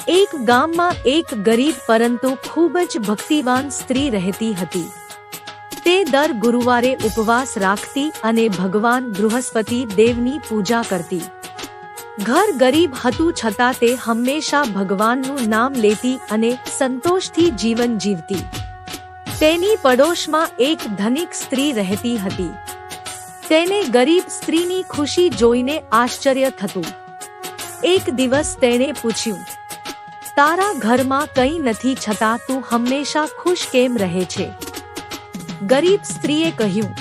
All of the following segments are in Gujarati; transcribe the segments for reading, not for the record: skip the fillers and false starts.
એક ગામમાં એક ગરીબ પરંતુ ખૂબ જ ભક્તિવાન સ્ત્રી રહેતી હતી. તે દર ગુરુવારે ઉપવાસ રાખતી અને ભગવાન બૃહસ્પતિ દેવની પૂજા કરતી. ઘર ગરીબ હતું છતાં તે હંમેશા ભગવાનનું નામ લેતી અને સંતોષથી જીવન જીવતી. તેની પડોશમાં એક ધનિક સ્ત્રી રહેતી હતી. તેને ગરીબ સ્ત્રીની ખુશી જોઈને આશ્ચર્ય થતું. એક દિવસ તેણે પૂછ્યું, તારા ઘરમાં કંઈ નથી છતાં તું હંમેશા ખુશ કેમ રહે છે? ગરીબ સ્ત્રીએ કહ્યું,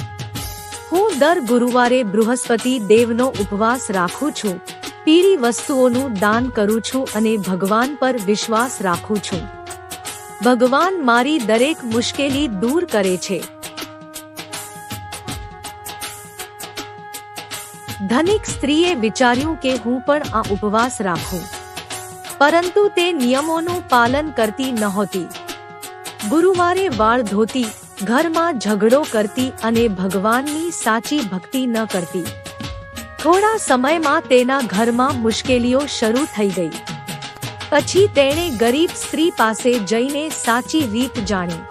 હું દર ગુરુવારે બૃહસ્પતિ દેવનો ઉપવાસ રાખું છું, પીળી વસ્તુઓનું દાન કરું છું અને ભગવાન પર વિશ્વાસ રાખું છું. ભગવાન મારી દરેક મુશ્કેલી દૂર કરે છે. ધનિક સ્ત્રીએ વિચાર્યું કે હું પણ આ ઉપવાસ રાખું, પરંતુ તે નિયમોનું પાલન કરતી નહોતી. ગુરુવારે વાળ ધોતી, ઘરમાં ઝઘડો કરતી અને ભગવાનની સાચી ભક્તિ ન કરતી. થોડા સમયમાં તેના ઘરમાં મુશ્કેલીઓ શરૂ થઈ ગઈ. પછી તેણે ગરીબ સ્ત્રી પાસે જઈને સાચી રીત જાણી.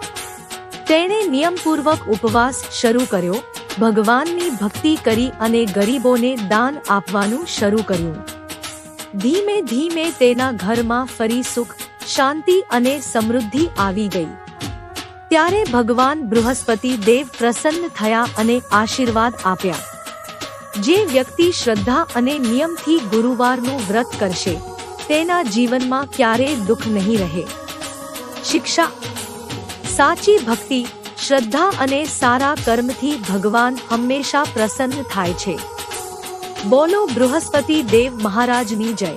તેણે નિયમપૂર્વક ઉપવાસ શરૂ કર્યો, ભગવાનની ભક્તિ કરી અને ગરીબોને દાન આપવાનું શરૂ કર્યું. ધીમે ધીમે તેના ઘરમાં ફરી સુખ, શાંતિ અને સમૃદ્ધિ આવી ગઈ. ત્યારે ભગવાન બૃહસ્પતિ દેવ પ્રસન્ન થયા અને આશીર્વાદ આપ્યા. જે વ્યક્તિ શ્રદ્ધા અને નિયમથી ગુરુવારનું વ્રત કરશે, તેના જીવનમાં ક્યારેય દુઃખ નહીં રહે. શિક્ષા: સાચી ભક્તિ, શ્રદ્ધા અને સારા કર્મથી ભગવાન હંમેશા પ્રસન્ન થાય છે. બોલો બૃહસ્પતિ દેવ મહારાજની જય.